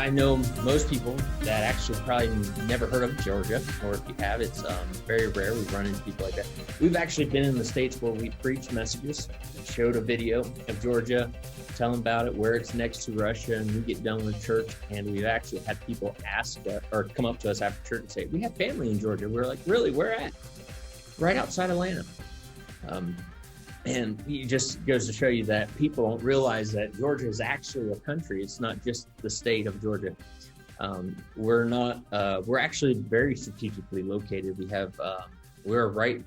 I know most people that actually probably never heard of Georgia, or if you have, it's very rare. We've run into people like that. We've actually been in the States where we preached messages, showed a video of Georgia, tell them about it, where it's next to Russia, and we get done with church, and we've actually had people ask or come up to us after church and say, we have family in Georgia. We're like, really, where at? Right outside Atlanta. And it just goes to show you that people don't realize that Georgia is actually a country. It's not just the state of Georgia. We're actually very strategically located. We're right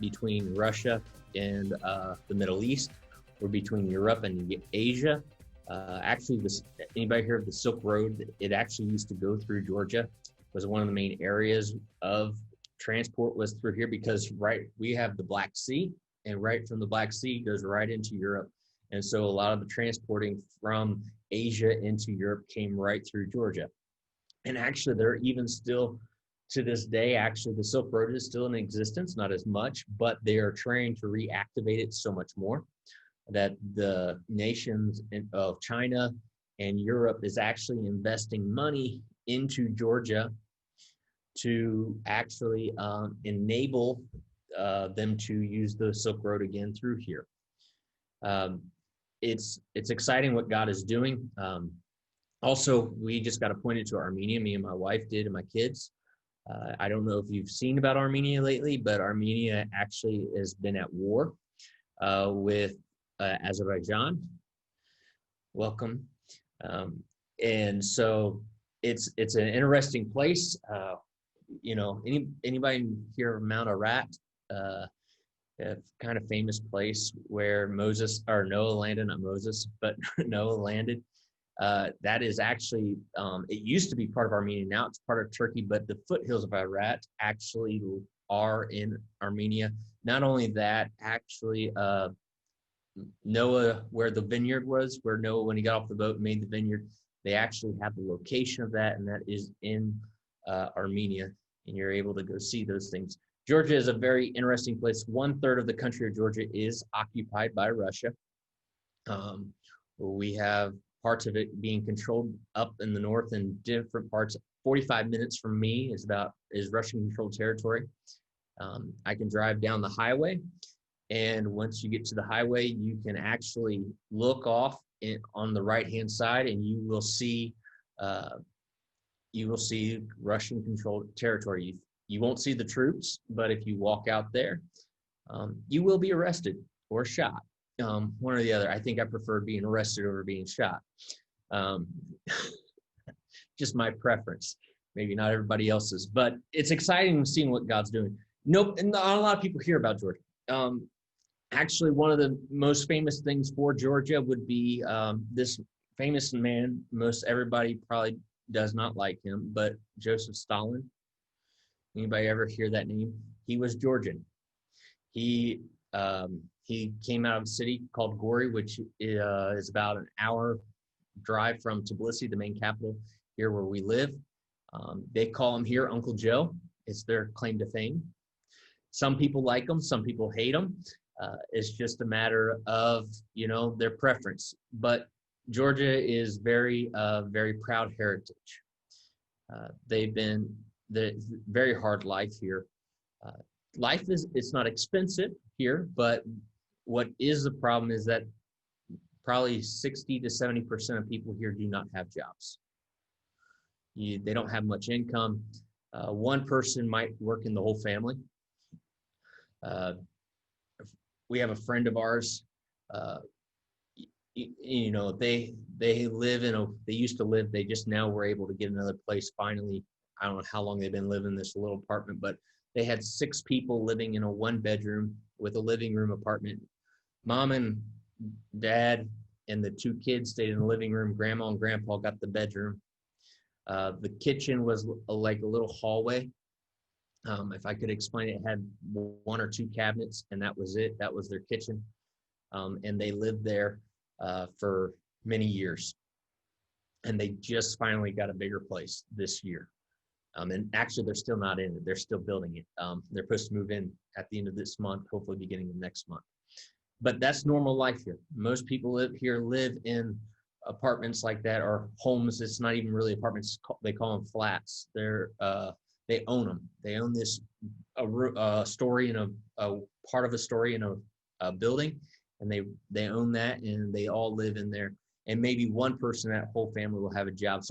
between Russia and the Middle East. We're between Europe and Asia. Anybody hear of the Silk Road? It actually used to go through Georgia. It was one of the main areas of transport was through here because we have the Black Sea. And right from the Black Sea goes right into Europe. And so a lot of the transporting from Asia into Europe came right through Georgia. And actually, they're even still, to this day, actually, the Silk Road is still in existence, not as much, but they are trying to reactivate it so much more that the nations of China and Europe is actually investing money into Georgia to actually enable them to use the Silk Road again through here. It's exciting what God is doing. Also, we just got appointed to Armenia. Me and my wife did, and my kids. I don't know if you've seen about Armenia lately, but Armenia actually has been at war with Azerbaijan. Welcome. And so it's an interesting place. Anybody hear of Mount Ararat? A kind of famous place where Noah landed, not Moses, but Noah landed. That is actually, it used to be part of Armenia. Now it's part of Turkey, but the foothills of Ararat actually are in Armenia. Not only that, actually, Noah, where the vineyard was, where Noah, when he got off the boat and made the vineyard, they actually have the location of that, and that is in Armenia, and you're able to go see those things. Georgia is a very interesting place. 1/3 of the country of Georgia is occupied by Russia. We have parts of it being controlled up in the north and different parts. 45 minutes from me is Russian-controlled territory. I can drive down the highway, and once you get to the highway, you can actually look off on the right-hand side, and you will see Russian-controlled territory. You won't see the troops, but if you walk out there, you will be arrested or shot. One or the other. I think I prefer being arrested over being shot. Just my preference. Maybe not everybody else's, but it's exciting seeing what God's doing. Nope, and not a lot of people hear about Georgia. Actually, one of the most famous things for Georgia would be this famous man. Most everybody probably does not like him, but Joseph Stalin. Anybody ever hear that name? He was Georgian. He came out of a city called Gori, which is about an hour drive from Tbilisi, the main capital here where we live. They call him here Uncle Joe. It's their claim to fame. Some people like him, some people hate him. It's just a matter of, their preference. But Georgia is very proud heritage. The very hard life here. It's not expensive here, but what is the problem is that probably 60 to 70% of people here do not have jobs. They don't have much income. One person might work in the whole family. We have a friend of ours, they used to live, they just now were able to get another place finally. I don't know how long they've been living in this little apartment, but they had 6 people living in a 1-bedroom with a living room apartment. Mom and dad and the 2 kids stayed in the living room. Grandma and grandpa got the bedroom. The kitchen was like a little hallway. If I could explain it, had 1 or 2 cabinets, and that was it. That was their kitchen. And they lived there for many years. And they just finally got a bigger place this year. And actually, they're still not in it. They're still building it. They're supposed to move in at the end of this month, hopefully beginning of next month. But that's normal life here. Most people live in apartments like that, or homes. It's not even really apartments. They call them flats. They own them. They own this a story in a part of a story in a building, and they own that, and they all live in there. And maybe one person, that whole family will have a job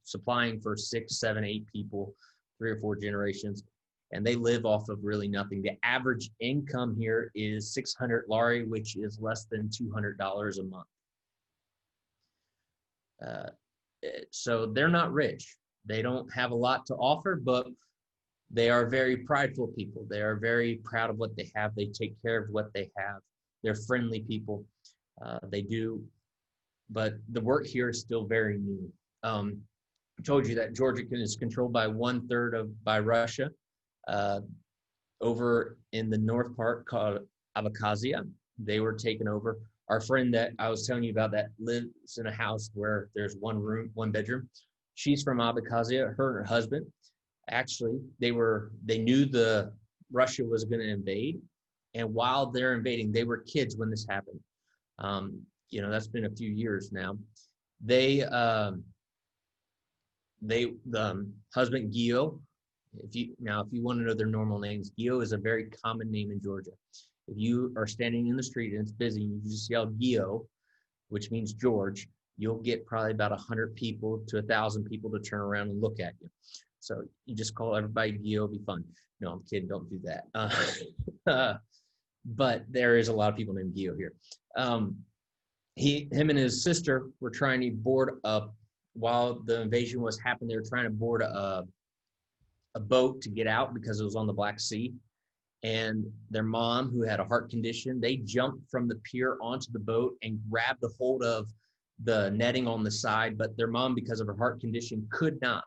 supplying for 6, 7, 8 people, 3 or 4 generations, and they live off of really nothing. The average income here is 600 lari, which is less than $200 a month. So they're not rich. They don't have a lot to offer, but they are very prideful people. They are very proud of what they have. They take care of what they have. They're friendly people. They do, but the work here is still very new. I told you that Georgia is controlled by 1/3 by Russia. Over in the north part called Abkhazia, they were taken over. Our friend that I was telling you about that lives in a house where there's 1 room, 1 bedroom. She's from Abkhazia. Her and her husband, actually, they knew Russia was going to invade, and while they're invading, they were kids when this happened. That's been a few years now. The husband Gio. If you want to know their normal names, Gio is a very common name in Georgia. If you are standing in the street and it's busy, and you just yell Gio, which means George, you'll get probably about 100 people to 1,000 people to turn around and look at you. So you just call everybody Gio, it'll be fun. No, I'm kidding, don't do that. But there is a lot of people named Gio here. Him and his sister were trying to board up, while the invasion was happening, they were trying to board a boat to get out because it was on the Black Sea. And their mom, who had a heart condition, they jumped from the pier onto the boat and grabbed a hold of the netting on the side. But their mom, because of her heart condition, could not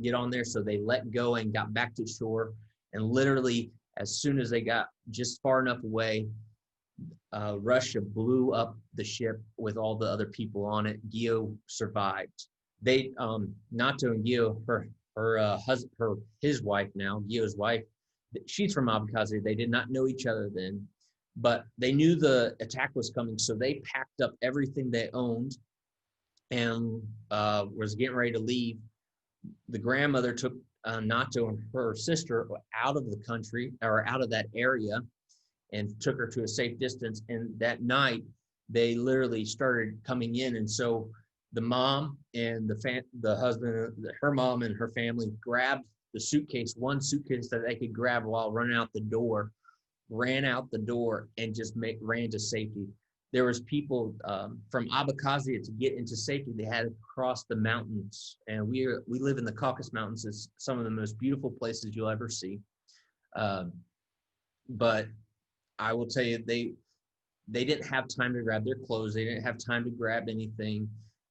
get on there. So they let go and got back to shore. And literally, as soon as they got just far enough away, Russia blew up the ship with all the other people on it. Gio survived. Nato and Gio, his wife now, Gio's wife, she's from Abkhazia. They did not know each other then, but they knew the attack was coming, so they packed up everything they owned and was getting ready to leave. The grandmother took Nato and her sister out of the country, or out of that area, and took her to a safe distance. And that night, they literally started coming in, and so the mom and the husband, her mom and her family, grabbed the suitcase, 1 suitcase that they could grab while running out the door, ran out the door, and just ran to safety. There was people from Abkhazia to get into safety. They had to cross the mountains, and we live in the Caucasus Mountains. It's some of the most beautiful places you'll ever see. But I will tell you, they didn't have time to grab their clothes. They didn't have time to grab anything.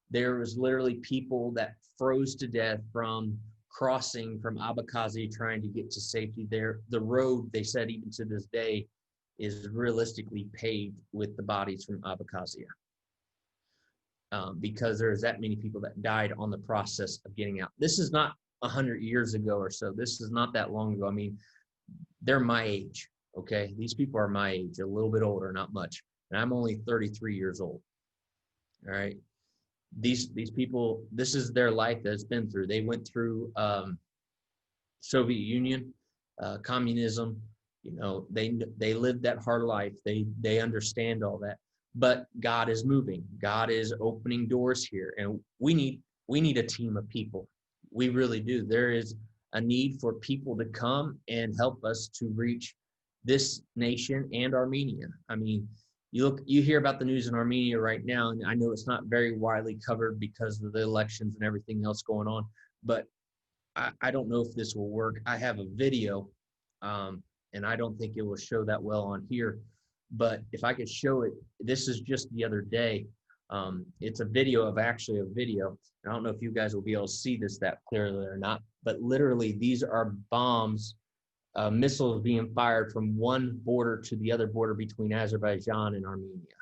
There was literally people that froze to death from crossing from Abkhazia trying to get to safety there. The road, they said, even to this day, is realistically paved with the bodies from Abkhazia, because there's that many people that died on the process of getting out. This is not 100 years ago or so. This is not that long ago. I mean, they're my age, okay? These people are my age, a little bit older, not much. And I'm only 33 years old, all right? These people, this is their life that's been through. They went through Soviet Union, communism. They lived that hard life. They understand all that. But God is moving. God is opening doors here, and we need a team of people. We really do. There is a need for people to come and help us to reach this nation and Armenia. I mean, you hear about the news in Armenia right now, and I know it's not very widely covered because of the elections and everything else going on, but I don't know if this will work. I have a video, and I don't think it will show that well on here, but if I could show it, this is just the other day. It's a video of actually a video. I don't know if you guys will be able to see this that clearly or not, but literally these are bombs, missiles being fired from one border to the other border between Azerbaijan and Armenia.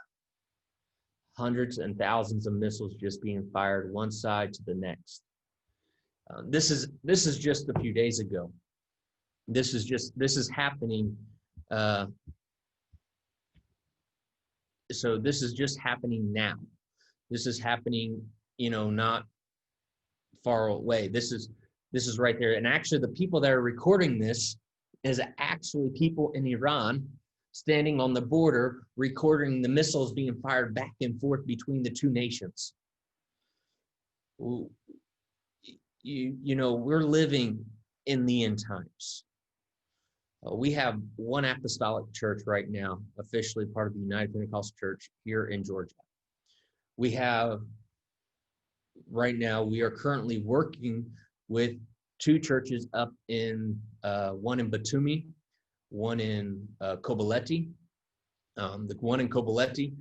Hundreds and thousands of missiles just being fired one side to the next. This is just a few days ago. This is happening. So this is just happening now. This is happening, not far away. This is right there. And actually, the people that are recording this is actually people in Iran standing on the border, recording the missiles being fired back and forth between the two nations. We're living in the end times. We have one apostolic church right now, officially part of the United Pentecostal Church here in Georgia. We are currently working with two churches up in, one in Batumi, one in Kobaleti. The one in Kobaleti,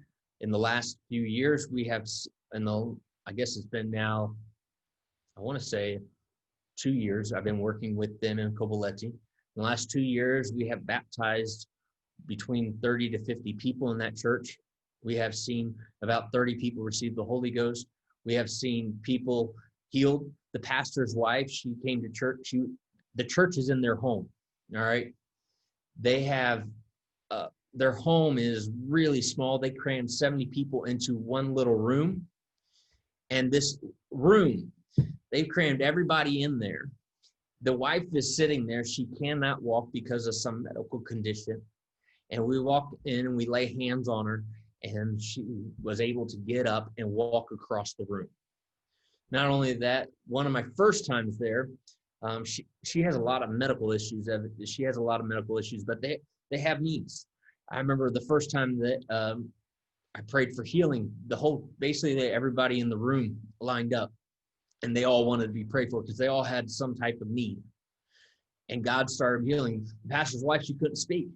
in the last few years, we have, I guess it's been now, I want to say 2 years, I've been working with them in Kobaleti. In the last 2 years, we have baptized between 30 to 50 people in that church. We have seen about 30 people receive the Holy Ghost. We have seen people healed. The pastor's wife, she came to church. The church is in their home, all right? They have, their home is really small. They crammed 70 people into one little room. And this room, they've crammed everybody in there. The wife is sitting there. She cannot walk because of some medical condition. And we walked in and we lay hands on her, and she was able to get up and walk across the room. Not only that, one of my first times there, she has a lot of medical issues. She has a lot of medical issues, but they have needs. I remember the first time that I prayed for healing, basically everybody in the room lined up, and they all wanted to be prayed for because they all had some type of need. And God started healing. The pastor's wife, she couldn't speak.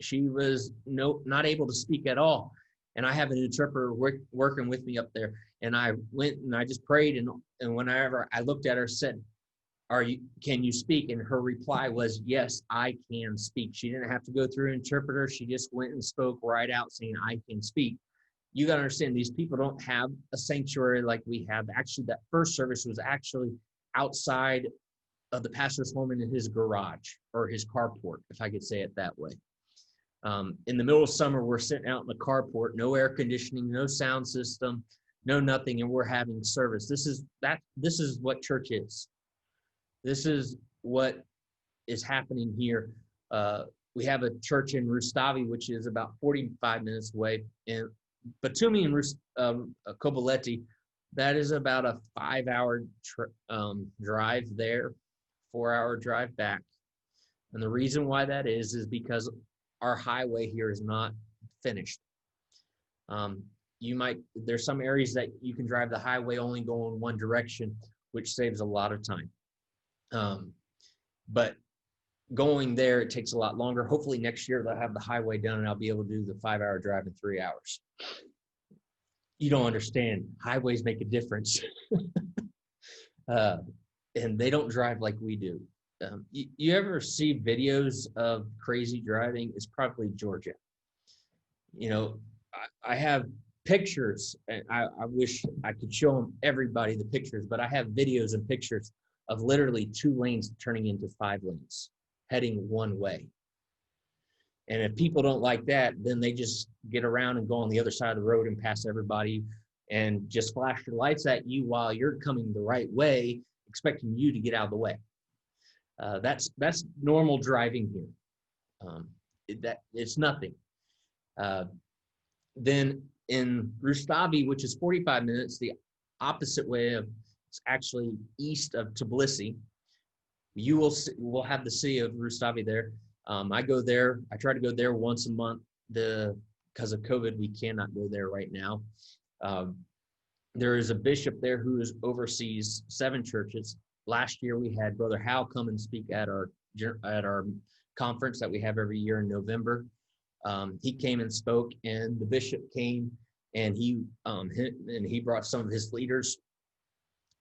She was not able to speak at all. And I have an interpreter working with me up there. And I went and I just prayed. And whenever I looked at her, said, can you speak? And her reply was, yes, I can speak. She didn't have to go through an interpreter. She just went and spoke right out saying, I can speak. You got to understand, these people don't have a sanctuary like we have. Actually, that first service was actually outside of the pastor's home in his garage or his carport, if I could say it that way. In the middle of summer, we're sitting out in the carport, no air conditioning, no sound system, no nothing, and we're having service. This is what church is. This is what is happening here. We have a church in Rustavi, which is about 45 minutes away, and Batumi and Kobaleti, that is about a 5-hour drive there, 4-hour drive back. And the reason why that is because our highway here is not finished. There's some areas that you can drive the highway only going one direction, which saves a lot of time. But going there, it takes a lot longer. Hopefully next year they'll have the highway done and I'll be able to do the 5-hour drive in 3 hours. You don't understand. Highways make a difference. And they don't drive like we do. You ever see videos of crazy driving? It's probably Georgia. I have pictures, and I wish I could show them everybody the pictures, but I have videos and pictures of literally 2 lanes turning into 5 lanes, heading one way. And if people don't like that, then they just get around and go on the other side of the road and pass everybody and just flash their lights at you while you're coming the right way, expecting you to get out of the way. That's normal driving here. It's nothing. Then in Rustavi, which is 45 minutes, the opposite way it's actually east of Tbilisi. We'll have the city of Rustavi there. I go there. I try to go there once a month. Because of COVID, we cannot go there right now. There is a bishop there who oversees 7 churches. Last year, we had Brother Hal come and speak at our conference that we have every year in November. He came and spoke, and the bishop came, and he brought some of his leaders,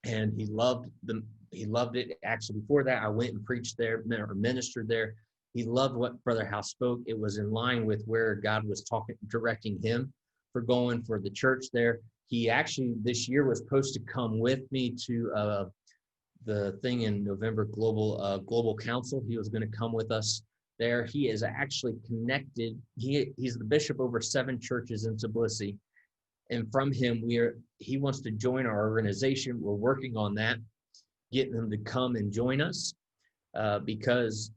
and he loved them. He loved it. Actually, before that, I went and preached there or ministered there. He loved what Brother House spoke. It was in line with where God was directing him for going for the church there. He actually this year was supposed to come with me to the thing in November, Global Council. He was going to come with us there. He is actually connected. He's the bishop over 7 churches in Tbilisi. And from him, he wants to join our organization. We're working on that, getting him to come and join us because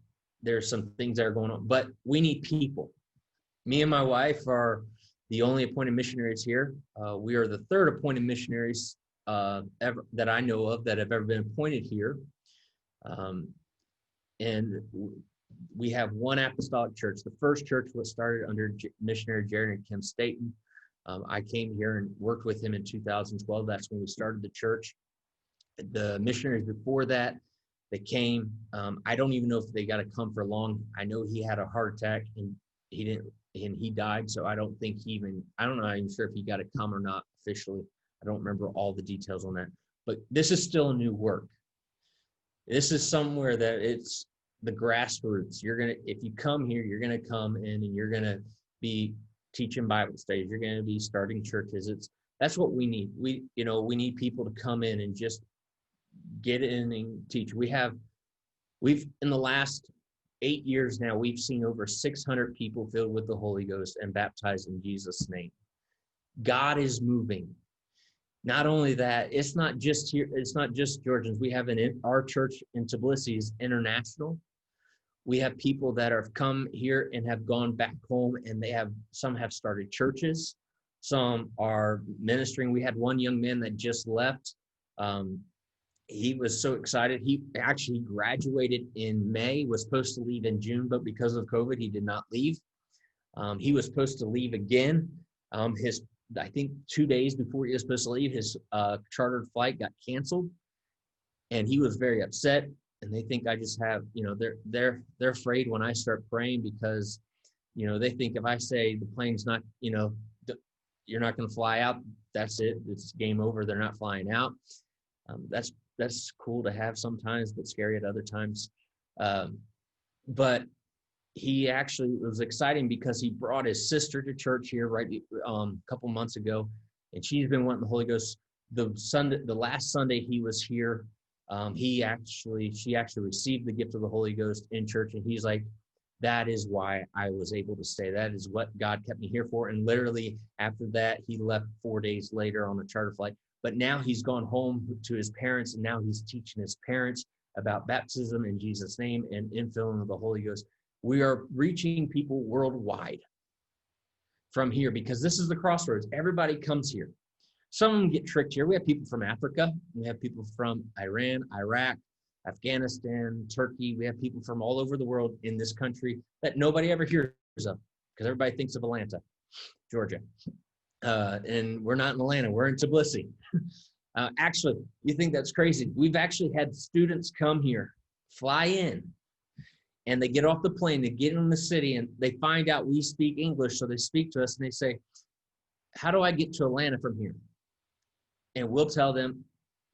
there's some things that are going on. But we need people. Me and my wife are the only appointed missionaries here. We are the third appointed missionaries ever that I know of that have ever been appointed here. And we have one apostolic church. The first church was started under missionary Jared and Kim Staten. I came here and worked with him in 2012. That's when we started the church. The missionaries before that, they came. I don't even know if they got to come for long. I know he had a heart attack and he died. So I don't think I'm not even sure if he got to come or not officially. I don't remember all the details on that, but this is still a new work. This is somewhere that it's the grassroots. If you come here, you're going to come in and you're going to be teaching Bible studies. You're going to be starting churches. That's what we need. We need people to come in and just get in and teach. We've in the last 8 years now, we've seen over 600 people filled with the Holy Ghost and baptized in Jesus' name. God is moving. Not only that, it's not just here. It's not just Georgians. We have our church in Tbilisi is international. We have people that have come here and have gone back home, and some have started churches. Some are ministering. We had one young man that just left. He was so excited. He actually graduated in May, was supposed to leave in June, but because of COVID, he did not leave. He was supposed to leave again. I think 2 days before he was supposed to leave, his chartered flight got canceled, and he was very upset. And they think I just have, they're afraid when I start praying because, they think if I say the plane's not, you're not going to fly out, that's it. It's game over. They're not flying out. That's cool to have sometimes, but scary at other times. But he actually was exciting because he brought his sister to church here a couple months ago, and she's been wanting the Holy Ghost. The last Sunday he was here, she actually received the gift of the Holy Ghost in church, and he's like, that is why I was able to stay. That is what God kept me here for. And literally after that, he left 4 days later on a charter flight. But now he's gone home to his parents, and now he's teaching his parents about baptism in Jesus' name and infilling of the Holy Ghost. We are reaching people worldwide from here because this is the crossroads. Everybody comes here. Some of them get tricked here. We have people from Africa. We have people from Iran, Iraq, Afghanistan, Turkey. We have people from all over the world in this country that nobody ever hears of because everybody thinks of Atlanta, Georgia. And we're not in Atlanta. We're in Tbilisi. Actually, you think that's crazy. We've actually had students come here, fly in, and they get off the plane, they get in the city, and they find out we speak English, so they speak to us, and they say, how do I get to Atlanta from here? And we'll tell them,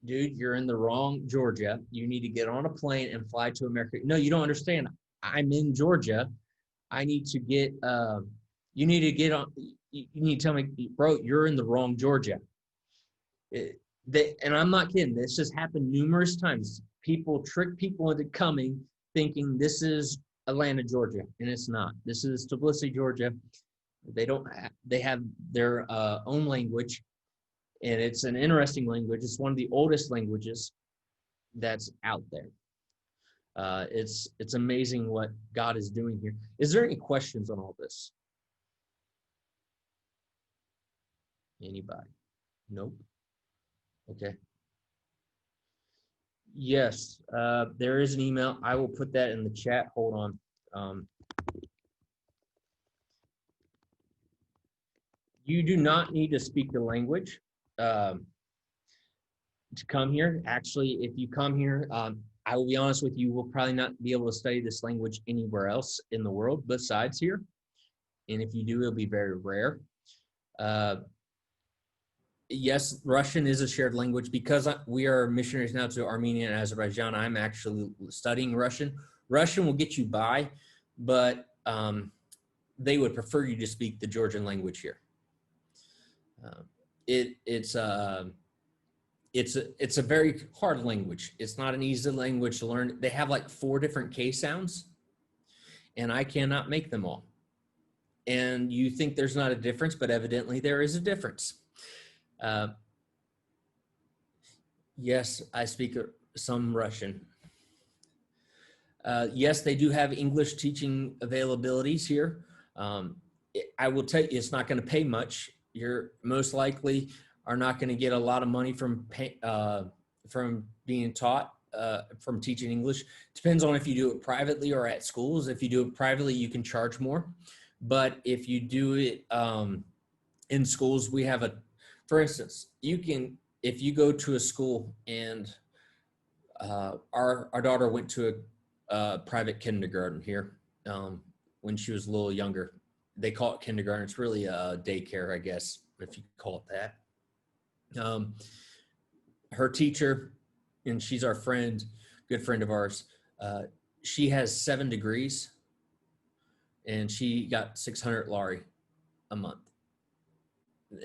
dude, you're in the wrong Georgia. You need to get on a plane and fly to America. No, you don't understand. I'm in Georgia. I need to get, you need to get on, you need to tell me, bro, you're in the wrong Georgia. And I'm not kidding. This has happened numerous times. People trick people into coming thinking this is Atlanta, Georgia, and it's not. This is Tbilisi, Georgia. They have their own language, and it's an interesting language. It's one of the oldest languages that's out there. It's amazing what God is doing here. Is there any questions on all this? Anybody? Nope. Okay. Yes, there is an email. I will put that in the chat. Hold on. You do not need to speak the language to come here. Actually, if you come here, I will be honest with you, we'll probably not be able to study this language anywhere else in the world besides here. And if you do, it'll be very rare. Yes, Russian is a shared language. Because we are missionaries now to Armenia and Azerbaijan, I'm actually studying Russian. Russian will get you by, but they would prefer you to speak the Georgian language here. It's a very hard language. It's not an easy language to learn. They have like 4 different K sounds, and I cannot make them all. And you think there's not a difference, but evidently there is a difference. Uh, yes, I speak some Russian. Yes, they do have English teaching availabilities here. I will tell you, it's not going to pay much. You're most likely are not going to get a lot of money from being taught, from teaching English. Depends on if you do it privately or at schools. If you do it privately, you can charge more. But if you do it in schools, we have for instance, if you go to a school and our daughter went to a private kindergarten here when she was a little younger. They call it kindergarten. It's really a daycare, I guess, if you call it that. Her teacher, and she's our friend, good friend of ours. She has 7 degrees, and she got 600 lari a month.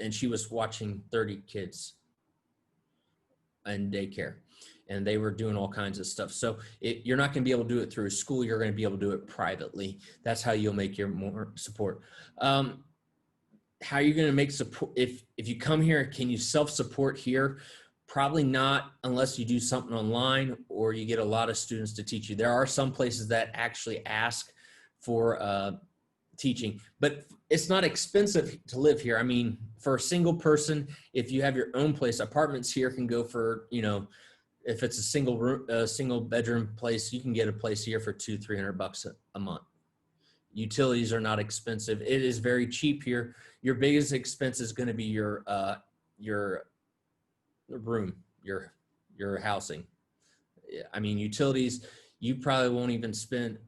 And she was watching 30 kids in daycare, and they were doing all kinds of stuff. So you're not going to be able to do it through a school. You're going to be able to do it privately. That's how you'll make your more support. How you're going to make support if you come here, can you self-support here? Probably not, unless you do something online or you get a lot of students to teach you. There are some places that actually ask for teaching, but it's not expensive to live here. I mean, for a single person, if you have your own place, apartments here can go for, if it's a single bedroom place, you can get a place here for $200-300 a month. Utilities are not expensive. It is very cheap here. Your biggest expense is going to be your room, your housing. I mean, utilities, you probably won't even spend.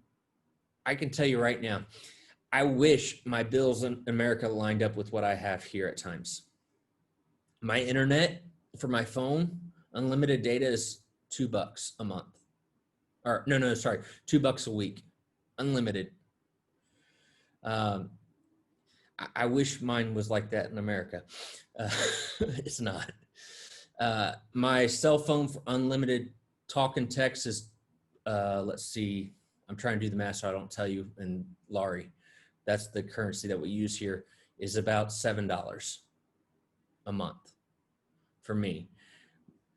I can tell you right now, I wish my bills in America lined up with what I have here at times. My internet for my phone, unlimited data is $2 a month. Or no, sorry, $2 a week, unlimited. I wish mine was like that in America. It's not. My cell phone for unlimited talk and text is, let's see, I'm trying to do the math so I don't tell you in lari. That's the currency that we use here, is about $7 a month for me.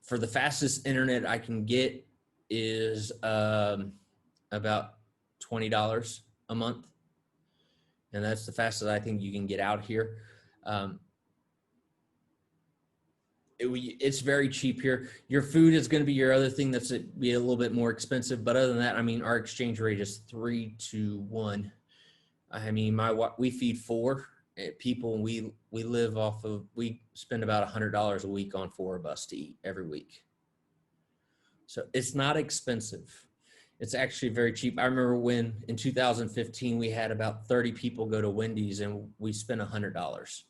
For the fastest internet I can get is about $20 a month. And that's the fastest I think you can get out here. It's very cheap here. Your food is going to be your other thing that's be a little bit more expensive. But other than that, I mean, our exchange rate is 3-to-1. I mean, we feed 4 people, and we live off of, we spend about $100 a week on 4 of us to eat every week. So it's not expensive. It's actually very cheap. I remember when in 2015, we had about 30 people go to Wendy's and we spent $100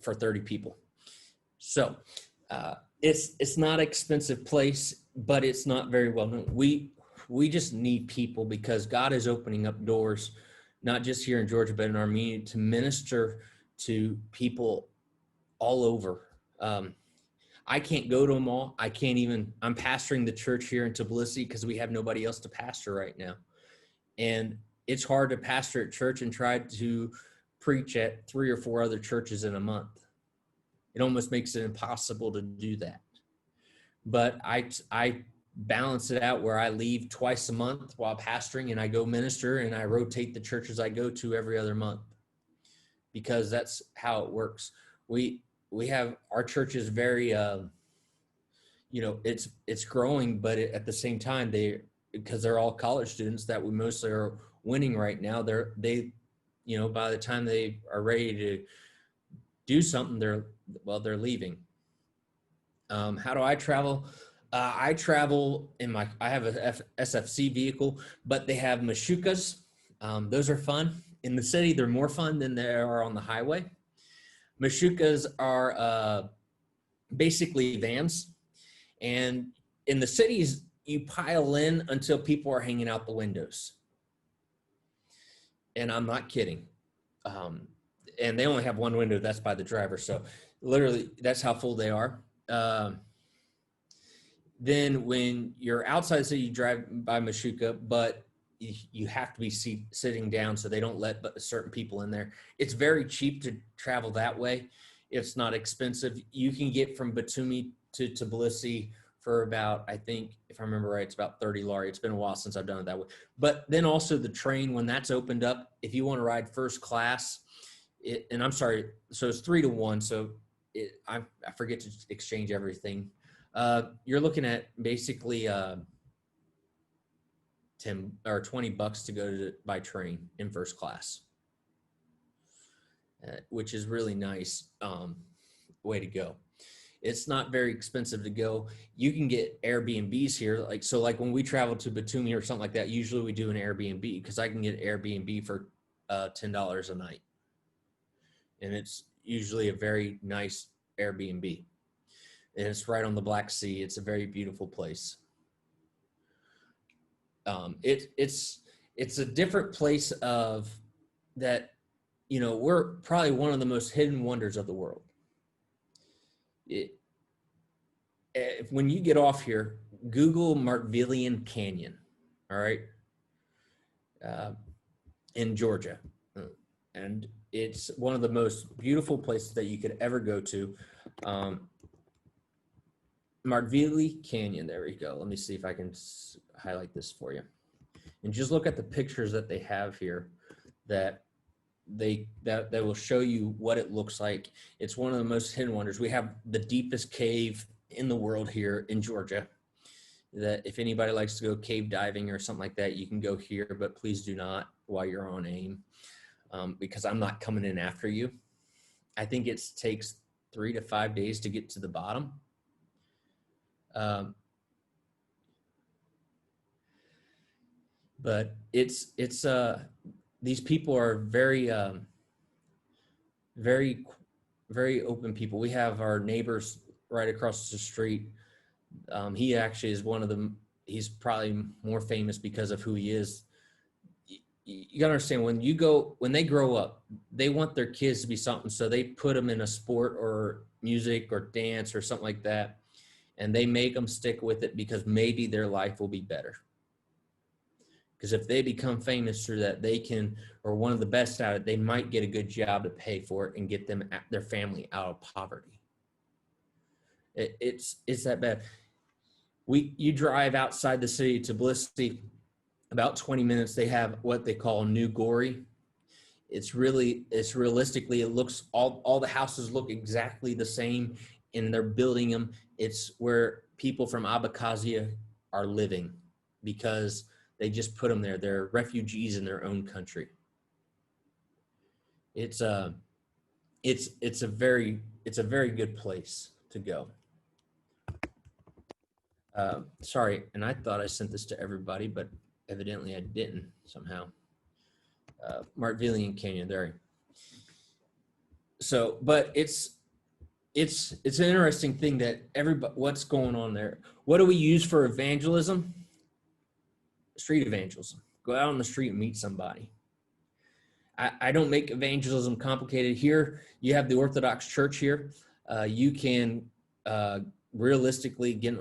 for 30 people. So it's not an expensive place, but it's not very well known. We just need people, because God is opening up doors, not just here in Georgia, but in Armenia, to minister to people all over. I can't go to them all. I'm pastoring the church here in Tbilisi because we have nobody else to pastor right now. And it's hard to pastor at church and try to preach at 3 or 4 other churches in a month. It almost makes it impossible to do that. But I balance it out where I leave twice a month while pastoring, and I go minister, and I rotate the churches I go to every other month, because that's how it works. We have, our church is very, it's growing, but at the same time, because they're all college students that we mostly are winning right now, they by the time they are ready to do something, they're leaving. How do I travel? I travel I have a SFC vehicle, but they have Mashukas. Those are fun. In the city, they're more fun than they are on the highway. Mashukas are basically vans, and in the cities, you pile in until people are hanging out the windows. And I'm not kidding. And they only have one window, that's by the driver. So literally, that's how full they are. Then when you're outside the city, you drive by Mashuka, but you have to be sitting down, so they don't let certain people in there. It's very cheap to travel that way. It's not expensive. You can get from Batumi to Tbilisi for about, I think, if I remember right, it's about 30 lari. It's been a while since I've done it that way. But then also the train, when that's opened up, if you want to ride first class, and I'm sorry, so it's 3-to-1. So I forget to exchange everything. You're looking at basically 10 or $20 to go by train in first class, which is really nice. Way to go. It's not very expensive to go. You can get Airbnbs here. Like when we travel to Batumi or something like that, usually we do an Airbnb, because I can get Airbnb for $10 a night. And it's usually a very nice Airbnb. And it's right on the Black Sea. It's a very beautiful place. It's a different place of that, we're probably one of the most hidden wonders of the world. When you get off here, Google Martvilian Canyon, all right, in Georgia. And it's one of the most beautiful places that you could ever go to. Martvili Canyon, there we go. Let me see if I can highlight this for you. And just look at the pictures that they have here that will show you what it looks like. It's one of the most hidden wonders. We have the deepest cave in the world here in Georgia, that if anybody likes to go cave diving or something like that, you can go here, but please do not while you're on AIM, because I'm not coming in after you. I think it takes 3 to 5 days to get to the bottom. But it's these people are very, very, very open people. We have our neighbors right across the street. He actually is one of them. He's probably more famous because of who he is. You gotta understand, when they grow up, they want their kids to be something. So they put them in a sport or music or dance or something like that. And they make them stick with it, because maybe their life will be better. Because if they become famous through that, they can, or one of the best at it, they might get a good job to pay for it and get their family out of poverty. It's that bad. You drive outside the city to Tbilisi, about 20 minutes, they have what they call New Gori. It's realistically, it looks, all the houses look exactly the same, and they're building them. It's where people from Abkhazia are living, because they just put them there. They're refugees in their own country. It's a very good place to go. Sorry, and I thought I sent this to everybody, but evidently I didn't somehow. Martvilian Canyon, there. So, but it's an interesting thing that what's going on there. What do we use for evangelism? Street evangelism. Go out on the street and meet somebody. I don't make evangelism complicated. Here, you have the Orthodox Church here. You can realistically get.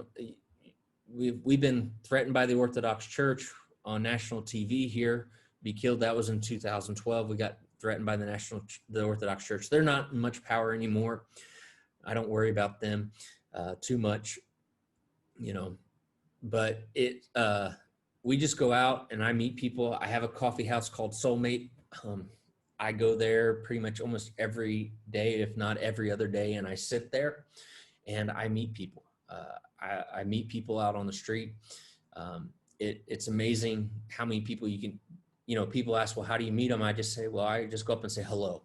We've been threatened by the Orthodox Church on national TV here. Be killed. That was in 2012. We got threatened by the Orthodox Church. They're not in much power anymore. I don't worry about them too much, but we just go out and I meet people. I have a coffee house called Soulmate. I go there pretty much almost every day, if not every other day. And I sit there and I meet people. I meet people out on the street. It's amazing how many people you can, people ask, well, how do you meet them? I just say, well, I just go up and say, hello.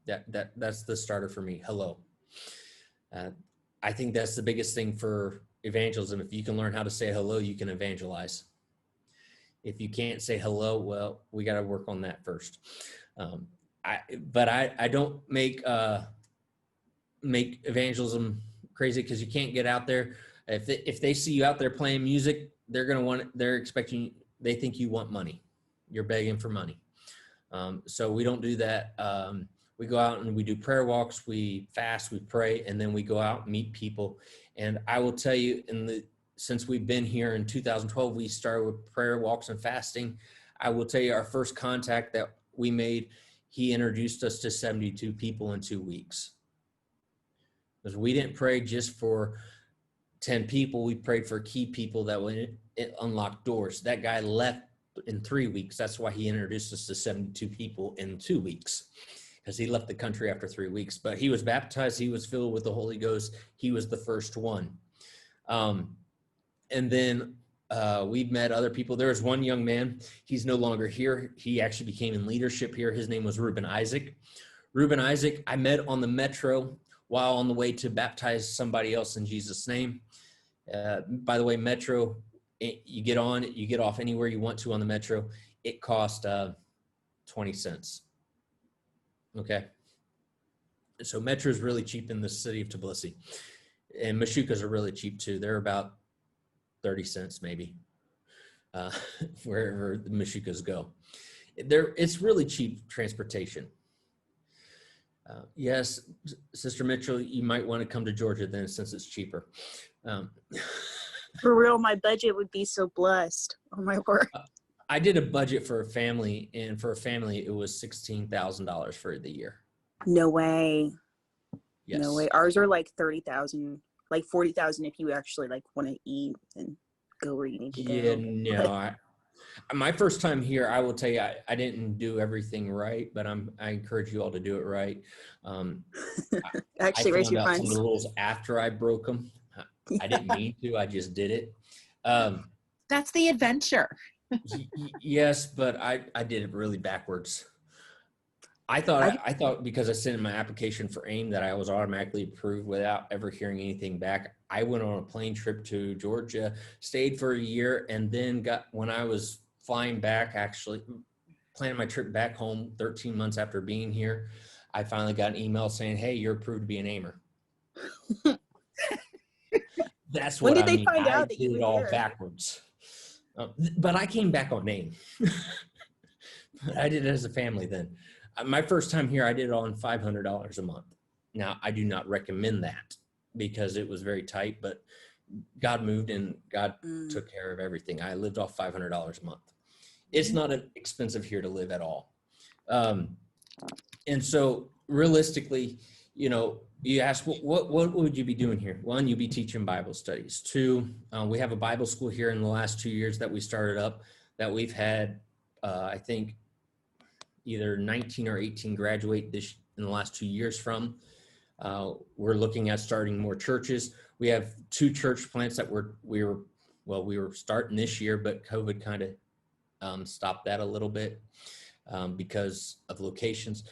That's the starter for me. Hello. I think that's the biggest thing for evangelism. If you can learn how to say hello, you can evangelize. If you can't say hello, well, we got to work on that first. But I don't make evangelism crazy, because you can't get out there. If they see you out there playing music, they're expecting, they think you want money. You're begging for money. So we don't do that. We go out and we do prayer walks, we fast, we pray, and then we go out and meet people. And I will tell you, since we've been here in 2012, we started with prayer walks and fasting. I will tell you, our first contact that we made, he introduced us to 72 people in 2 weeks. Because we didn't pray just for 10 people, we prayed for key people that would unlock doors. That guy left in 3 weeks. That's why he introduced us to 72 people in 2 weeks, because he left the country after 3 weeks. But he was baptized. He was filled with the Holy Ghost. He was the first one. And then we've met other people. There was one young man. He's no longer here. He actually became in leadership here. His name was Reuben Isaac. Reuben Isaac, I met on the metro while on the way to baptize somebody else in Jesus' name. By the way, metro, you get on, you get off anywhere you want to on the metro. It cost 20 cents. Okay. So metro is really cheap in the city of Tbilisi. And Meshuggahs are really cheap too. They're about 30 cents maybe, wherever the Meshuggahs go. It's really cheap transportation. Yes, Sister Mitchell, you might want to come to Georgia then, since it's cheaper. For real, my budget would be so blessed. Oh my word. I did a budget for a family, and for a family, it was $16,000 for the year. No way. Yes. No way. Ours are like 30,000, like 40,000 if you actually like want to eat and go where you need to go. Yeah, no. My first time here, I will tell you, I didn't do everything right, but I encourage you all to do it right. Actually, I raise found your out some funds. of the rules after I broke them. Yeah. I didn't mean to. I just did it. That's the adventure. Yes, but I did it really backwards. I thought because I sent in my application for AIM that I was automatically approved without ever hearing anything back. I went on a plane trip to Georgia, stayed for a year, and then when I was flying back, actually planning my trip back home 13 months after being here, I finally got an email saying, "Hey, you're approved to be an aimer." That's what When did I they mean. find out I that did you it were all here? backwards. But I came back on AIM. I did it as a family then. My first time here, I did it on $500 a month. Now, I do not recommend that because it was very tight, but God moved and God took care of everything. I lived off $500 a month. It's not expensive here to live at all. And so realistically, you know, you ask, what would you be doing here? One, you'd be teaching Bible studies. Two, we have a Bible school here in the last 2 years that we started up that we've had, I think, either 19 or 18 graduate in the last 2 years from. We're looking at starting more churches. We have 2 church plants that we were starting this year, but COVID kind of stopped that a little bit because of locations.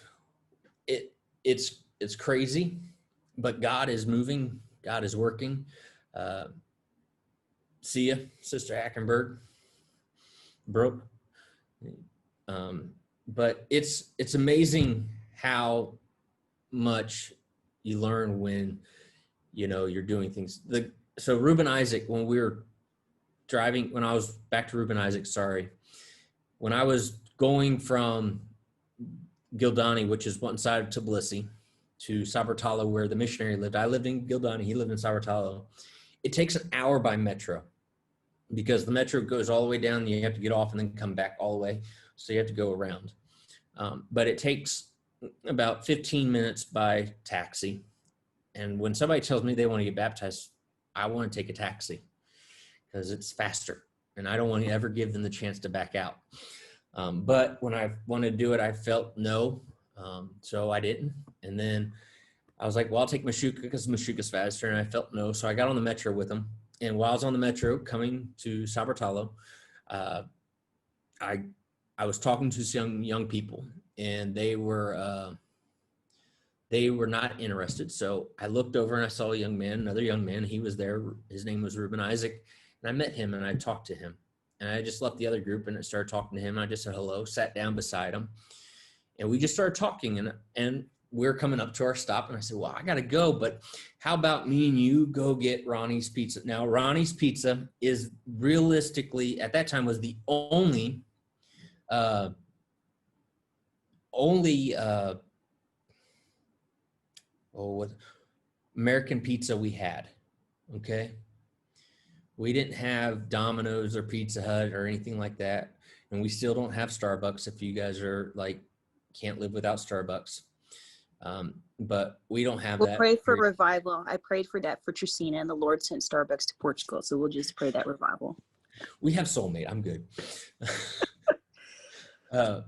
It's crazy, but God is moving. God is working. See ya, Sister Hackenberg, Brooke. But it's amazing how much you learn when, you know, you're doing things. So Reuben Isaac, when we were driving, when I was back to Reuben Isaac, when I was going from Gildani, which is one side of Tbilisi, to Sabartalo, where the missionary lived. I lived in Gildani. He lived in Sabartalo. It takes an hour by metro because the metro goes all the way down. You have to get off and then come back all the way. So you have to go around. But it takes about 15 minutes by taxi. And when somebody tells me they want to get baptized, I want to take a taxi because it's faster. And I don't want to ever give them the chance to back out. But when I wanted to do it, I felt no. So I didn't. And then I was like, well, I'll take Meshuggah because Meshuggah's faster. And I felt no. So I got on the metro with him. And while I was on the metro coming to Sabartalo, I was talking to some young people, and they were not interested. So I looked over and I saw another young man. He was there. His name was Reuben Isaac. And I met him and I talked to him. And I just left the other group and I started talking to him. I just said hello, sat down beside him. And we just started talking. And we're coming up to our stop. And I said, well, I got to go. But how about me and you go get Ronnie's Pizza? Now, Ronnie's Pizza is realistically, at that time, was the only American pizza we had. Okay. We didn't have Domino's or Pizza Hut or anything like that. And we still don't have Starbucks if you guys are like, can't live without Starbucks. But we don't have We'll that. pray for revival. I prayed for that for Tristina, and the Lord sent Starbucks to Portugal. So we'll just pray that revival. We have soulmate. I'm good. So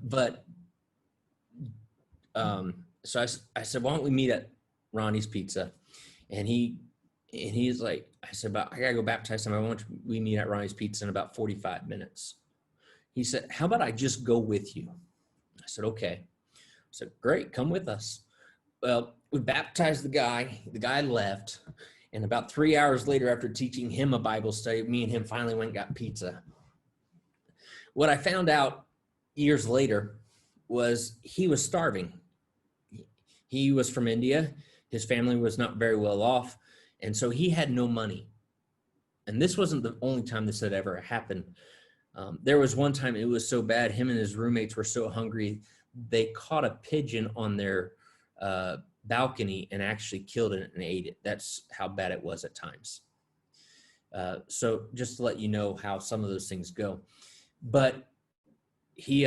I said, why don't we meet at Ronnie's Pizza? And he's like, I said, but I gotta go baptize him. We meet at Ronnie's Pizza in about 45 minutes. He said, how about I just go with you? I said, okay. I said, great, come with us. Well, we baptized the guy left. And about 3 hours later, after teaching him a Bible study, me and him finally went and got pizza. What I found out years later was he was starving. He was from India. His family was not very well off. And so he had no money. And this wasn't the only time this had ever happened. There was one time it was so bad, him and his roommates were so hungry, they caught a pigeon on their balcony and actually killed it and ate it. That's how bad it was at times. So just to let you know how some of those things go. But he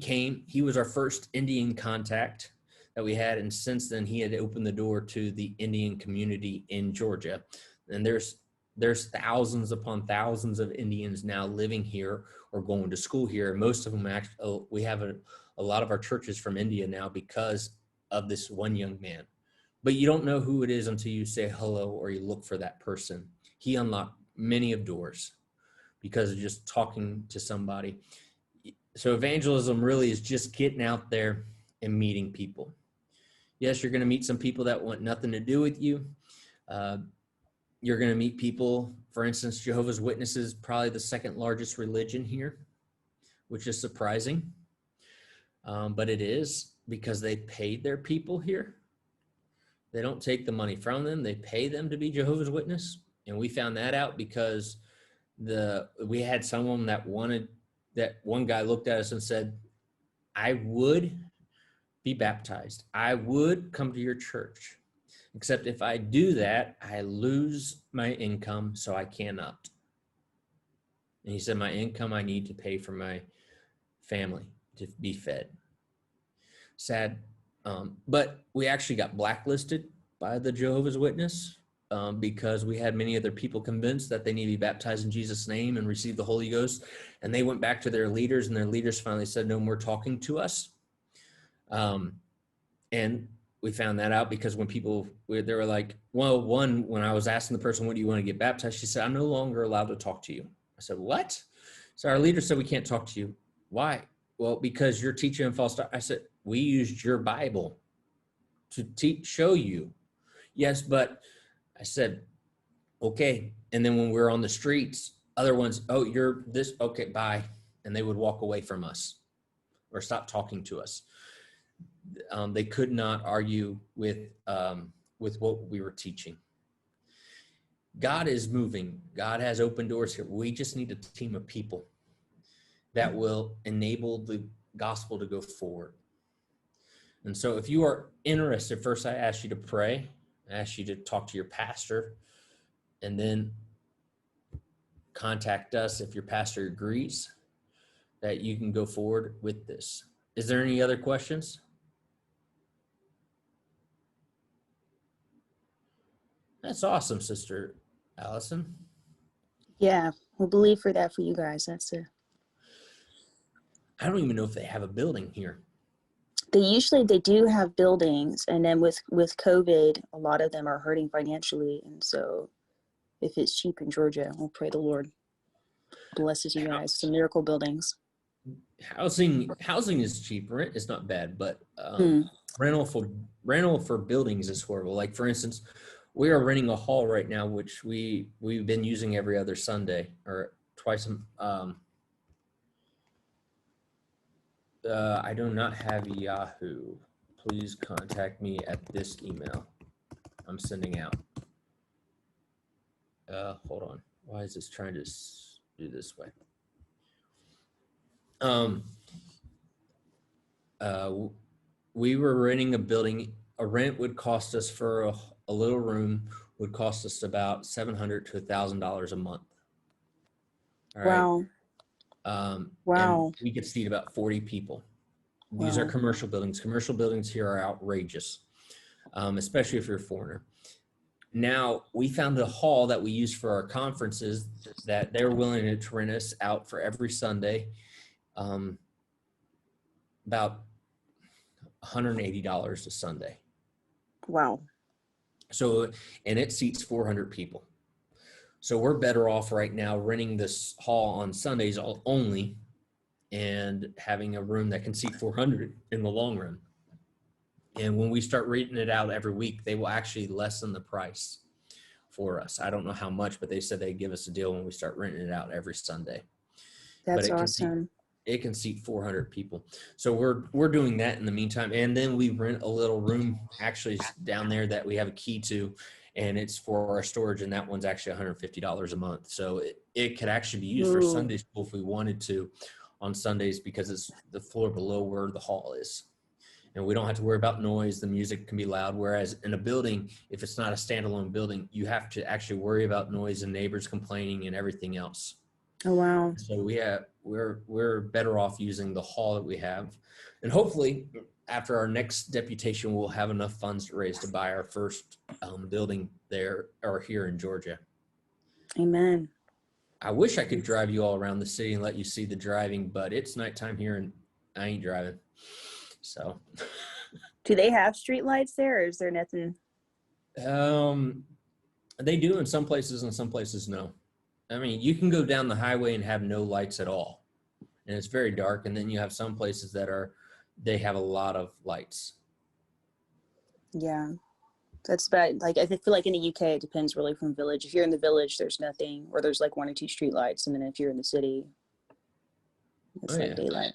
came. He was our first Indian contact that we had, and since then he had opened the door to the Indian community in Georgia. And there's thousands upon thousands of Indians now living here or going to school here. Most of them actually, we have a lot of our churches from India now because of this one young man. But you don't know who it is until you say hello or you look for that person. He unlocked many of doors because of just talking to somebody. So evangelism really is just getting out there and meeting people. Yes, you're going to meet some people that want nothing to do with you. You're going to meet people, for instance, Jehovah's Witnesses, probably the second largest religion here, which is surprising. But it is because they paid their people here. They don't take the money from them. They pay them to be Jehovah's Witness. And we found that out because we had someone that one guy looked at us and said, I would be baptized. I would come to your church. Except if I do that, I lose my income, so I cannot. And he said, my income I need to pay for my family to be fed. Sad. But we actually got blacklisted by the Jehovah's Witness because we had many other people convinced that they need to be baptized in Jesus' name and receive the Holy Ghost. And they went back to their leaders, and their leaders finally said, no more talking to us. And we found that out because when they were like, well, when I was asking the person, when do you want to get baptized? She said, I'm no longer allowed to talk to you. I said, what? So our leader said, we can't talk to you. Why? Well, because you're teaching false doctrine. I said, we used your Bible to show you. Yes, but I said, okay. And then when we were on the streets, other ones, oh, you're this, okay, bye. And they would walk away from us or stop talking to us. They could not argue with what we were teaching. God is moving. God has open doors here. We just need a team of people that will enable the gospel to go forward. And so if you are interested, first I ask you to pray. I ask you to talk to your pastor, and then contact us if your pastor agrees that you can go forward with this. Is there any other questions? That's awesome, Sister Allison. Yeah, we'll believe for that for you guys. That's it. I don't even know if they have a building here. They do have buildings, and then with COVID, a lot of them are hurting financially. And so if it's cheap in Georgia, we'll pray the Lord blesses you guys. Some miracle buildings. Housing is cheap. Rent is not bad, but rental for buildings is horrible. Like, for instance, we are renting a hall right now, which we've been using every other Sunday or twice. I do not have Yahoo. Please contact me at this email I'm sending out. Hold on. Why is this trying to do this way? We were renting a building. A rent would cost us for a little room would cost us about $700 to $1,000 a month. All right. Wow. Wow. And we could seat about 40 people. These are Wow. commercial buildings. Commercial buildings here are outrageous, especially if you're a foreigner. Now, we found a hall that we use for our conferences that they're willing to rent us out for every Sunday, about $180 a Sunday. Wow. So, and it seats 400 people. So we're better off right now renting this hall on Sundays only and having a room that can seat 400 in the long run. And when we start renting it out every week, they will actually lessen the price for us. I don't know how much, but they said they'd give us a deal when we start renting it out every Sunday. That's awesome. It can seat 400 people. So we're doing that in the meantime. And then we rent a little room actually down there that we have a key to, and it's for our storage. And that one's actually $150 a month. So it could actually be used for Sunday school if we wanted to on Sundays, because it's the floor below where the hall is. And we don't have to worry about noise. The music can be loud. Whereas in a building, if it's not a standalone building, you have to actually worry about noise and neighbors complaining and everything else. Oh, wow. So we're better off using the hall that we have. And hopefully after our next deputation, we'll have enough funds to raise to buy our first building there or here in Georgia. Amen. I wish I could drive you all around the city and let you see the driving, but it's nighttime here and I ain't driving. So do they have street lights there, or is there nothing? They do in some places and some places no. I mean, you can go down the highway and have no lights at all, and it's very dark. And then you have some places that they have a lot of lights. Yeah, that's bad. Like, I feel like in the UK, it depends really from village. If you're in the village, there's nothing, or there's like 1 or 2 street lights. And then if you're in the city, it's daylight.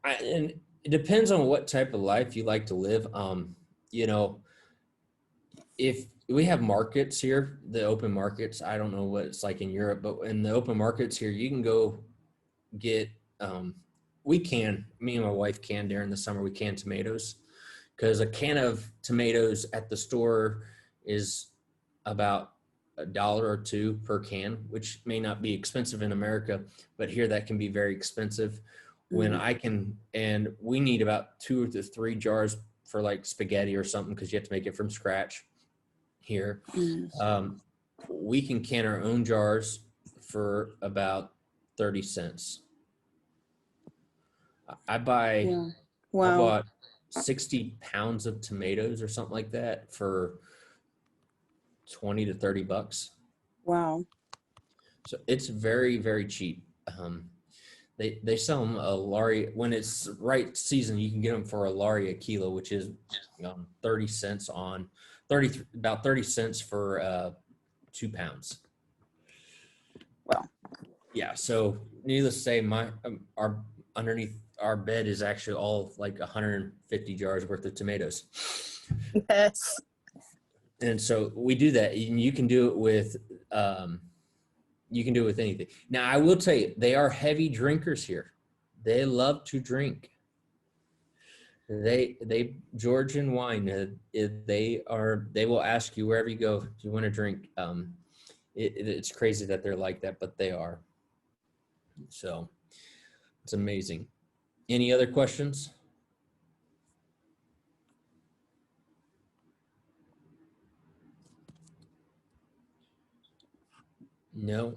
And it depends on what type of life you like to live. You know, if we have markets here, the open markets, I don't know what it's like in Europe, but in the open markets here, you can go get, me and my wife can during the summer, we can tomatoes, because a can of tomatoes at the store is about $1 or $2 per can, which may not be expensive in America, but here that can be very expensive. When and we need about 2 to 3 jars for like spaghetti or something, because you have to make it from scratch here. We can our own jars for about 30 cents. I bought 60 pounds of tomatoes or something like that for 20 to 30 bucks. Wow. So it's very, very cheap. They sell them a lari when it's right season. You can get them for a lari a kilo, which is 30 cents about 30 cents for 2 pounds. Wow. Yeah. So needless to say, our underneath our bed is actually all like 150 jars worth of tomatoes. Yes. And so we do that, and you can do it with anything. Now, I will tell you, they are heavy drinkers here. They love to drink. They Georgian wine. They will ask you wherever you go, do you want to drink? It's crazy that they're like that, but they are. So it's amazing. Any other questions? No.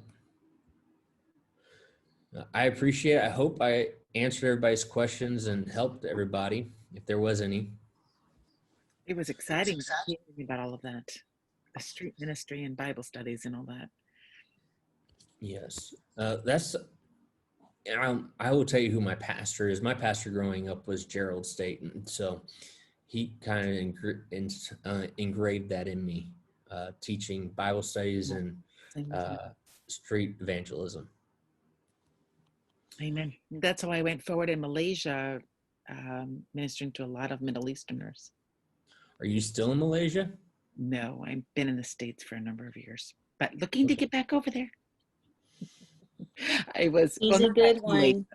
I appreciate it. I hope I answered everybody's questions and helped everybody, if there was any. It was exciting hearing about all of that, the street ministry and Bible studies and all that. Yes. I will tell you who my pastor is. My pastor growing up was Gerald Staten. So he kind of engraved that in me, teaching Bible studies and street evangelism. Amen. That's how I went forward in Malaysia, ministering to a lot of Middle Easterners. Are you still in Malaysia? No, I've been in the States for a number of years, but looking to get back over there. He's a good one.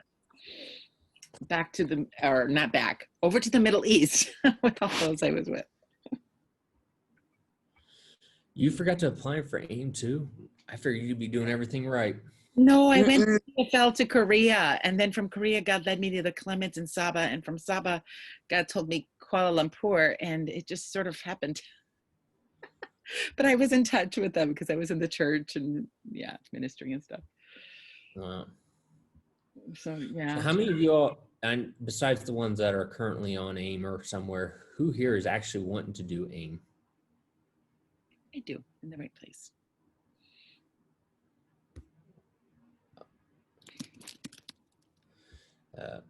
Over to the Middle East with all those I was with. You forgot to apply for AIM too? I figured you'd be doing everything right. No, I went Mm-mm. fell to Korea, and then from Korea, God led me to the Clements in Sabah, and from Sabah, God told me Kuala Lumpur, and it just sort of happened. But I was in touch with them because I was in the church and yeah, ministry and stuff. Uh, So so yeah, how many of you all, and besides the ones that are currently on AIM or somewhere, who here is actually wanting to do AIM? I do in the right place. Uh,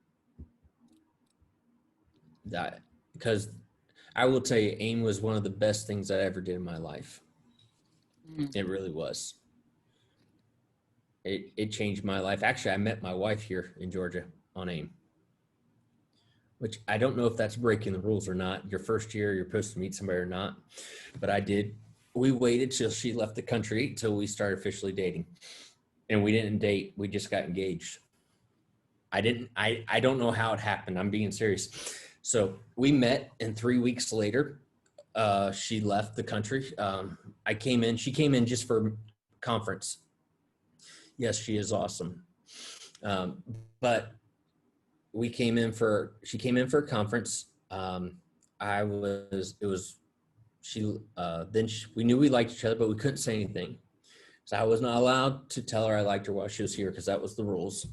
that because I will tell you, AIM was one of the best things I ever did in my life. Mm. It really was. It changed my life. Actually, I met my wife here in Georgia on AIM, which I don't know if that's breaking the rules or not. Your first year, you're supposed to meet somebody or not, but I did. We waited till she left the country till we started officially dating, and we didn't date. We just got engaged. I don't know how it happened. I'm being serious. So we met, and 3 weeks later, she left the country. I came in. She came in just for conference. Yes, she is awesome. But she came in for a conference. We knew we liked each other, but we couldn't say anything. So I was not allowed to tell her I liked her while she was here because that was the rules.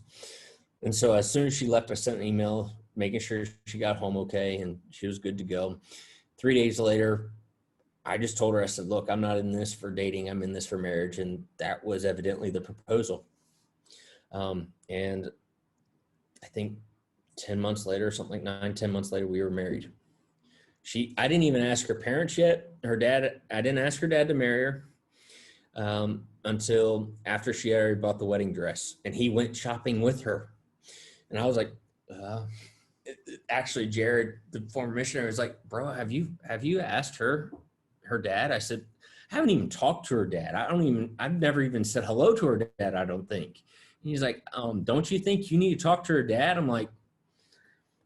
And so as soon as she left, I sent an email making sure she got home okay and she was good to go. 3 days later, I just told her, I said, look, I'm not in this for dating. I'm in this for marriage. And that was evidently the proposal. And I think 10 months later, something like 9-10 months later, we were married. I didn't even ask her parents yet. Her dad, I didn't ask her dad to marry her until after she had already bought the wedding dress. And he went shopping with her. And I was like, actually, Jared, the former missionary, was like, bro, have you asked her dad? I said, I haven't even talked to her dad. I've never even said hello to her dad, I don't think. And he's like, don't you think you need to talk to her dad? I'm like,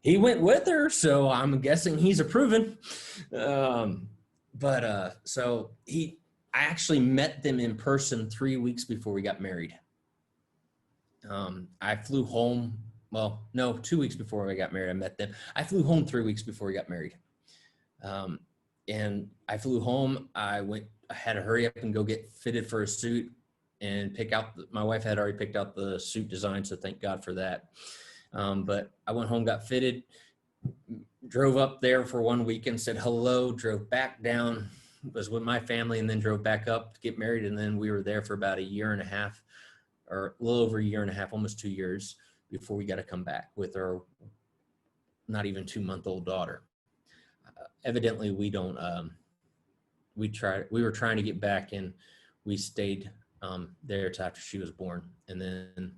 he went with her, so I'm guessing he's approving. So I actually met them in person 3 weeks before we got married. I flew home. Well, no, 2 weeks before we got married, I met them. I flew home 3 weeks before we got married. And I flew home. I had to hurry up and go get fitted for a suit and my wife had already picked out the suit design, so thank God for that. But I went home, got fitted, drove up there for 1 weekend, said hello, drove back down, was with my family, and then drove back up to get married. And then we were there for about a year and a half, or a little over a year and a half, almost 2 years before we got to come back with our not even 2-month-old daughter. Evidently, we don't. We were trying to get back, and we stayed there till after she was born, and then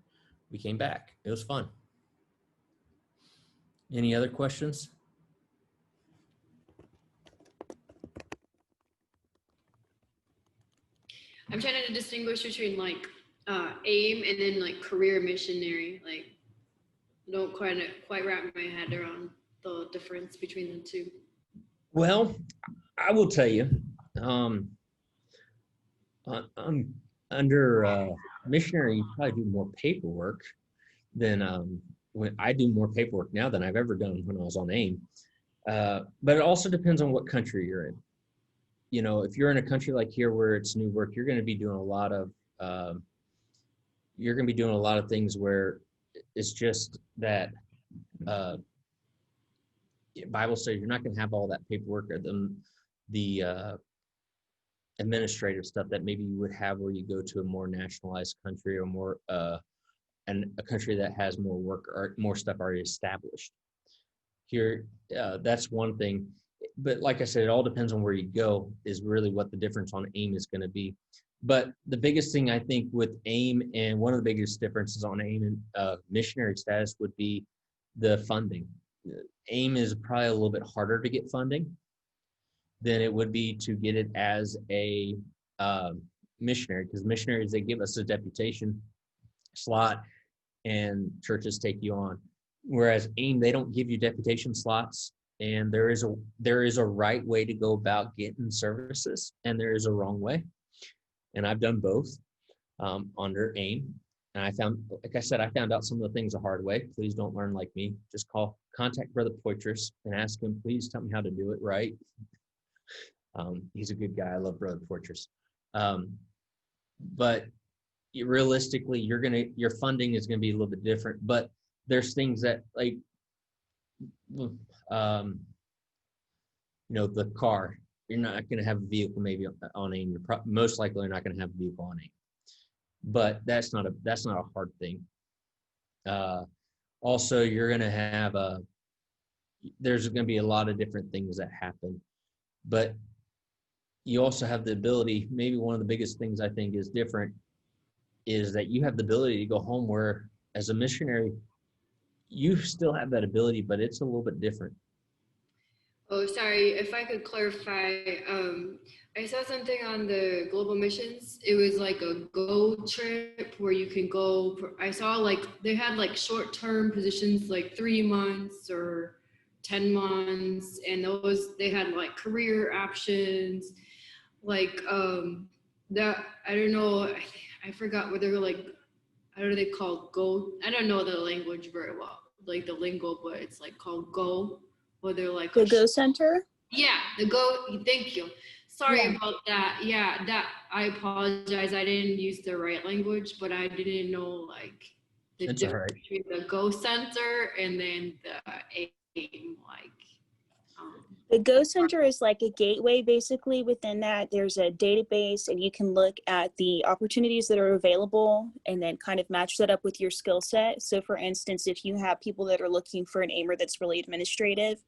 we came back. It was fun. Any other questions? I'm trying to distinguish between like aim and then like career missionary. Like, I don't quite wrap my head around the difference between the two. Well, I will tell you, under missionary, you probably do more paperwork than when I do more paperwork now than I've ever done when I was on AIM. But it also depends on what country you're in. You know, if you're in a country like here where it's new work, you're going to be doing a lot of things where it's just that Bible says you're not going to have all that paperwork or the administrative stuff that maybe you would have where you go to a more nationalized country or more and a country that has more work or more stuff already established. Here, that's one thing. But like I said, it all depends on where you go is really what the difference on AIM is going to be. But the biggest thing I think with AIM, and one of the biggest differences on AIM and missionary status would be the funding. AIM is probably a little bit harder to get funding than it would be to get it as a missionary, because missionaries, they give us a deputation slot and churches take you on. Whereas AIM, they don't give you deputation slots And there is a right way to go about getting services, and there is a wrong way. And I've done both under AIM. And like I said, I found out some of the things the hard way. Please don't learn like me. Just contact Brother Poitras and ask him, please tell me how to do it right. He's a good guy. I love Brother Poitras. But realistically, your funding is gonna be a little bit different. But there's things that like, the car. You're not gonna have a vehicle maybe on AIM. You're most likely not gonna have a vehicle on AIM. But that's not a hard thing. Also, you're gonna have there's gonna be a lot of different things that happen, but you also have the ability, maybe one of the biggest things I think is different is that you have the ability to go home, where as a missionary, you still have that ability, but it's a little bit different. Oh, sorry, if I could clarify, I saw something on the global missions. It was like a go trip where you can go. I saw like they had like short-term positions, like 3 months or 10 months, and they had like career options, like that. I don't know. I forgot what they were like. How do they call go? I don't know the language very well, like the lingo, but it's like called go. Where they're like The Go Center? Yeah, the go. Thank you. Sorry Yeah. about that. Yeah, that I apologize. I didn't use the right language, but I didn't know like the That's difference all right. between the Go Center and then the AIM. Like, The Go Center is like a gateway basically. Within that, there's a database, and you can look at the opportunities that are available and then kind of match that up with your skill set. So for instance, if you have people that are looking for an aimer that's really administrative,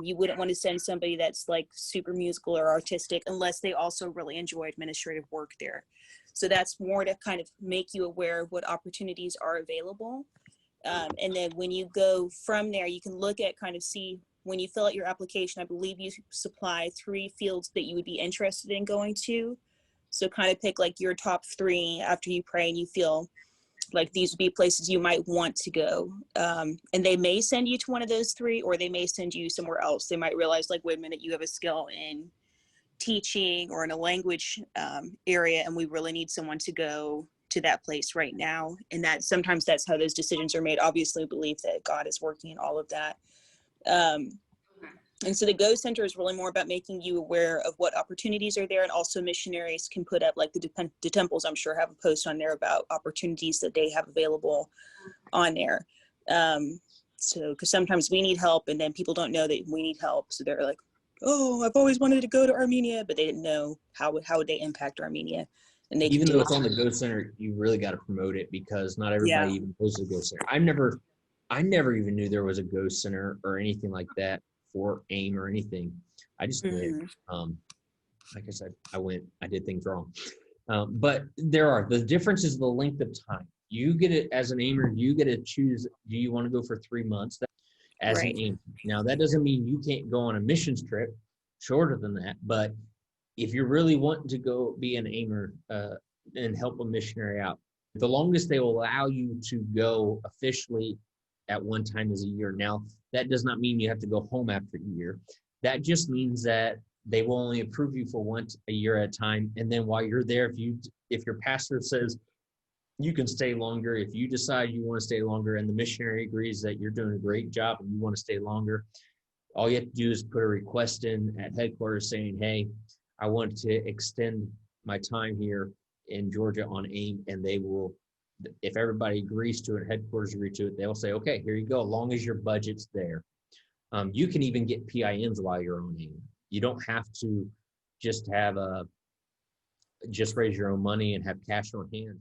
you wouldn't want to send somebody that's like super musical or artistic unless they also really enjoy administrative work there. So that's more to kind of make you aware of what opportunities are available. And then when you go from there, you can look at kind of see when you fill out your application, I believe you supply 3 fields that you would be interested in going to. So kind of pick like your top 3 after you pray and you feel like these would be places you might want to go. And they may send you to one of those 3, or they may send you somewhere else. They might realize like, wait a minute, you have a skill in teaching or in a language area, and we really need someone to go to that place right now. And that sometimes that's how those decisions are made. Obviously, believe that God is working in all of that. And so the Go Center is really more about making you aware of what opportunities are there. And also missionaries can put up, like the temples, I'm sure, have a post on there about opportunities that they have available on there. So, because sometimes we need help and then people don't know that we need help. So they're like, oh, I've always wanted to go to Armenia, but they didn't know how would they impact Armenia. And they Even can though do it's on the Go Center, you really got to promote it, because not everybody Yeah. even goes to the Go Center. I never even knew there was a Go Center or anything like that for AIM or anything. I just went. Like I said, I did things wrong. But the difference is the length of time. You get it as an aimer, you get to choose, do you want to go for 3 months as Right. an aimer? Now, that doesn't mean you can't go on a missions trip shorter than that, but if you're really wanting to go be an aimer and help a missionary out, the longest they will allow you to go officially at one time is a year. Now, that does not mean you have to go home after a year. That just means that they will only approve you for once a year at a time. And then while you're there, if your pastor says you can stay longer, if you decide you want to stay longer and the missionary agrees that you're doing a great job and you want to stay longer, all you have to do is put a request in at headquarters saying, hey, I want to extend my time here in Georgia on AIM, and they will, if everybody agrees to it, headquarters agree to it, they'll say, okay, here you go, as long as your budget's there. You can even get PINs while you're on AIM. You don't have to just raise your own money and have cash on hand.